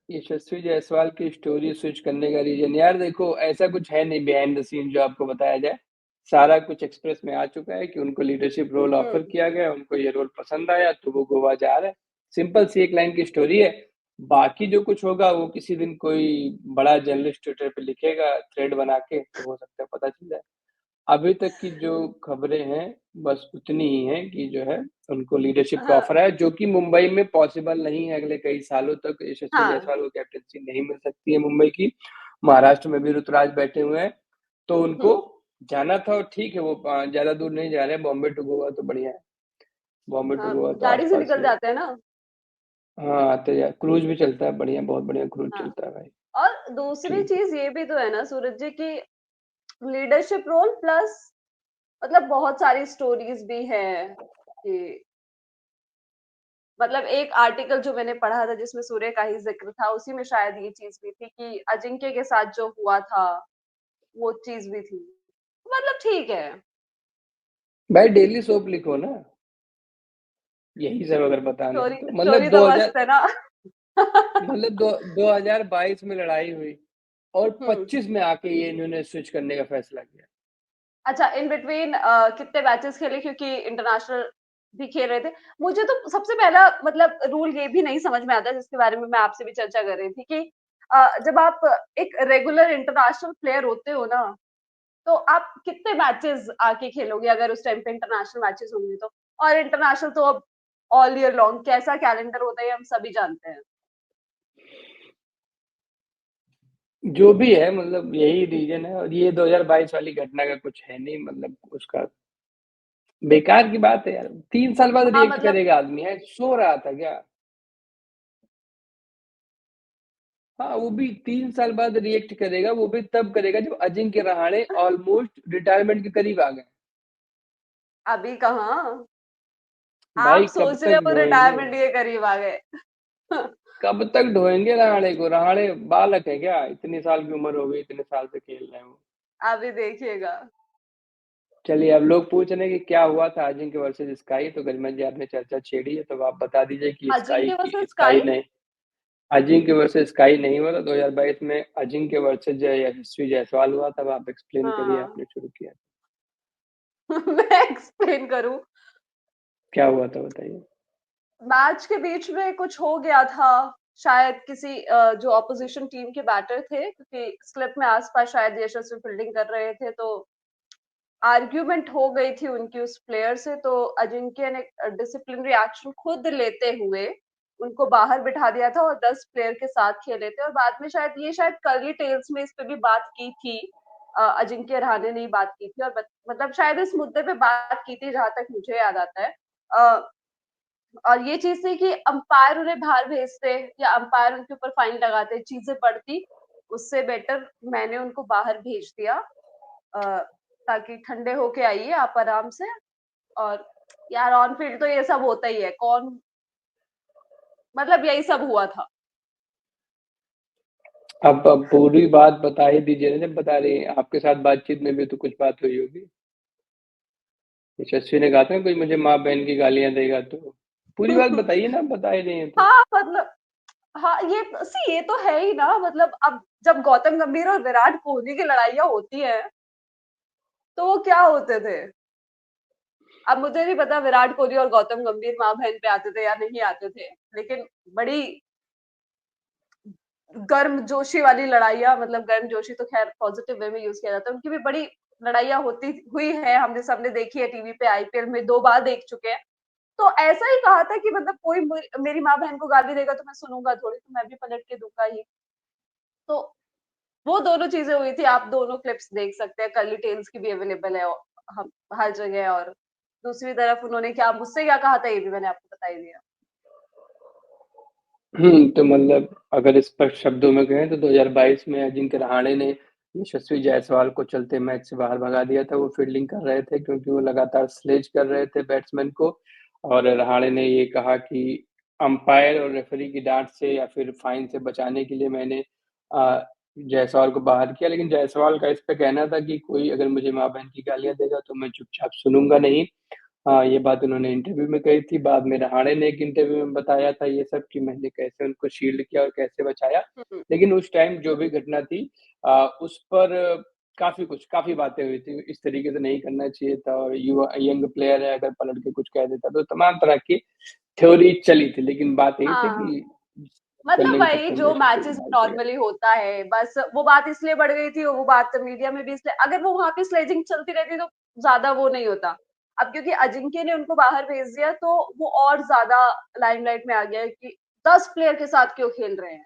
यशस्वी जायसवाल की story switch करने का रीजन, यार देखो ऐसा कुछ है नहीं बिहाइंड द सीन जो आपको बताया जाए। सारा कुछ एक्सप्रेस में आ चुका है कि उनको लीडरशिप रोल ऑफर हम्म। किया गया, उनको ये रोल पसंद आया तो वो गोवा जा रहे हैं। सिंपल सी एक लाइन की स्टोरी है। बाकी जो कुछ होगा वो किसी दिन कोई बड़ा जर्नलिस्ट ट्विटर पे लिखेगा थ्रेड बना के, तो हो सकता है पता चल जाए। अभी तक की जो खबरें हैं बस उतनी ही हैं कि जो है उनको लीडरशिप का हाँ ऑफर है, जो कि मुंबई में पॉसिबल नहीं है। अगले कई सालों तक यशस्वी हाँ। जायसवाल को कैप्टनसी नहीं मिल सकती है मुंबई की। महाराष्ट्र में भी ऋतुराज बैठे हुए हैं, तो उनको हम्म। जाना था। और ठीक है, वो ज्यादा दूर नहीं जा रहे हैं, बॉम्बे टू गोवा तो बढ़िया है। बॉम्बे टू हाँ, गोवा तो गाड़ी से आसपास निकल ही है। जाते हैं ना। हाँ आते जा, क्रूज भी चलता है बढ़िया, बहुत बढ़िया क्रूज हाँ। चलता है भाई। और दूसरी ठीक। चीज ये भी तो है ना सूरज जी की, लीडरशिप रोल प्लस मतलब बहुत सारी स्टोरीज भी हैं कि मतलब एक आर्टिकल जो मैंने पढ़ा था जिसमें सूर्य का ही जिक्र था, उसी में शायद ये चीज भी थी कि अजिंक्य के साथ जो हुआ था वो चीज भी थी। मतलब ठीक है। भाई डेली सोप लिखो ना, यही सब अगर बताना है स्टोरी तो। स्टोरी तो मस्त है ना। मतलब दो 2022 में लड़ाई हुई और हम्म। 25 में आके ये इन्होंने स्विच करने का फैसला किया। अच्छा, इन बिटवीन कितने मैचेस खेले, क्योंकि इंटरनेशनल भी खेल रहे थे। मुझे तो सबसे पहला मतलब रूल ये भी नहीं समझ में आता, जिसके बारे में मैं आपसे भी चर्चा कर रही थी कि जब आप एक रेगुलर इंटरनेशनल प्लेयर होते हो ना, तो आप कितने मैचेस आके खेलोगे अगर उस टाइम पे इंटरनेशनल मैचेस होंगे तो। और इंटरनेशनल तो अब ऑल ईयर लॉन्ग कैसा कैलेंडर होता है हम सभी जानते हैं। जो भी है मतलब यही रीजन है, और ये 2022 वाली घटना का कुछ है नहीं, मतलब उसका बेकार की बात है यार। 3 साल बाद हाँ रिएक्ट मतलब करेगा आदमी, है सो रहा था क्या? हाँ वो भी 3 साल बाद रिएक्ट करेगा, वो भी तब करेगा जब अजिंक्य रहाणे ऑलमोस्ट रिटायरमेंट के करीब आ गए। अभी कहाँ आप भाई कब सोच रहे तक हो वो ढोएंगे? रिटायरमेंट के करीब आ गए। कब तक ढोएंगे रहाणे को? रहाणे बालक है क्या? इतनी साल की उम्र हो गई, इतने साल से खेल रहे हैं वो। अभी देखिएगा। चलिए, अब लोग पूछ रहे हैं कि क्या हुआ था अजिंक्य वर्सेस स्काई, तो गरिमा जी आपने चर्चा छेड़ी है, तो आप बता दीजिए कि अजिंक्य वर्सेस स्काई स्काई। नहीं, अजिंक्य वर्सेस स्काई नहीं हुआ था 2022 में। अजिंक्य वर्सेस जय यशस्वी जायसवाल हुआ, तब आप एक्सप्लेन करिए, हाँ। आपने शुरू किया। मैं एक्सप्लेन करूं। क्या हुआ था बताइए। मैच के बीच में कुछ हो गया था, शायद किसी जो ऑपोजिशन टीम के बैटर थे, क्योंकि स्लिप में आसपास शायद यशस्वी फील्डिंग कर रहे थे, तो आर्ग्यूमेंट हो गई थी उनकी उस प्लेयर से। तो अजिंक्य ने डिसिप्लिनरी एक्शन खुद लेते हुए उनको बाहर बिठा दिया था और 10 प्लेयर के साथ खेले थे। और बाद में शायद कर्ली टेल्स में इस पे भी बात की थी। अजिंक्य रहाणे ने ही बात की थी और मतलब शायद इस मुद्दे पे बात की थी, जहां तक मुझे याद आता है। और ये चीज थी कि अंपायर उन्हें बाहर भेजते या अंपायर उनके ऊपर फाइन लगाते, चीजें बढ़ती। उससे बेटर मैंने उनको बाहर भेज दिया, ताकि ठंडे होके आइए आप आराम से। और यार ऑन फील्ड तो ये सब होता ही है, कौन मतलब यही सब हुआ था। अब पूरी बात बता ही दीजिए ना, जब बता रही हैं आपके साथ बातचीत में भी तो कुछ बात हुई होगी। यशस्वी ने कहा था ना, कोई मुझे माँ बहन की गालियां देगा, तो पूरी बात बताइए ना, बता ही रही हैं तो। हाँ मतलब, हाँ ये तो है ही ना। मतलब अब जब गौतम गंभीर और विराट कोहली की लड़ाइयाँ होती है तो वो क्या होते थे। अब मुझे नहीं पता विराट कोहली और गौतम गंभीर माँ बहन पे आते थे या नहीं आते थे, लेकिन बड़ी गर्म जोशी वाली लड़ाइयाँ, मतलब गर्म जोशी तो खैर पॉजिटिव वे में यूज किया जाता है, उनकी भी बड़ी लड़ाइयाँ होती हुई है, हमने सबने देखी है टीवी पे, आईपीएल में 2 बार देख चुके हैं। तो ऐसा ही कहा था कि मतलब कोई मेरी माँ बहन को गाली देगा तो मैं सुनूंगा थोड़ी, तो मैं भी पलट के दूंगा ही। तो वो दोनों चीजें हुई थी, आप दोनों क्लिप्स देख सकते हैं, कर्ली टेल्स की भी अवेलेबल है हम हर जगह। और दूसरी तरफ उन्होंने क्या मुझसे क्या कहा था ये भी मैंने आपको बता ही दिया। तो मतलब अगर स्पष्ट शब्दों में कहें तो 2022 में अजिंक्य रहाणे ने यशस्वी जायसवाल को चलते मैच से बाहर भगा दिया था। वो फील्डिंग कर रहे थे क्योंकि वो लगातार स्लेज कर रहे थे बैट्समैन को। और रहाणे ने ये कहा कि अंपायर और रेफरी की डांट से या फिर फाइन से बचाने के लिए मैंने जायसवाल को बाहर किया। लेकिन जायसवाल का इस पे कहना था कि कोई अगर मुझे माँ बहन की गालियां देगा तो मैं चुपचाप सुनूंगा नहीं। हाँ, ये बात उन्होंने इंटरव्यू में कही थी। बाद में रहाणे ने एक इंटरव्यू में बताया था ये सब कि मैंने कैसे उनको शील्ड किया और कैसे बचाया। हुँ। लेकिन उस टाइम जो भी घटना थी उस पर काफ़ी बातें हुई थी। इस तरीके से नहीं करना चाहिए था और युवा यंग प्लेयर है, अगर पलट के कुछ कह देता तो तमाम तरह की थ्योरी चली थी। लेकिन बात यही थी हाँ। कि मतलब करने के वही चक्कर में जो यशस्वी मैचेस में भाग गया। नॉर्मली होता है, बस वो बात इसलिए बढ़ गई थी, वो बात मीडिया में भी इसलिए अगर वो वहाँ पे स्लेजिंग चलती रहती तो ज़्यादा वो नहीं होता। अब क्योंकि अजिंक्य ने उनको बाहर भेज दिया तो वो और ज़्यादा लाइमलाइट में आ गया है कि 10 प्लेयर के साथ क्यों खेल रहे हैं?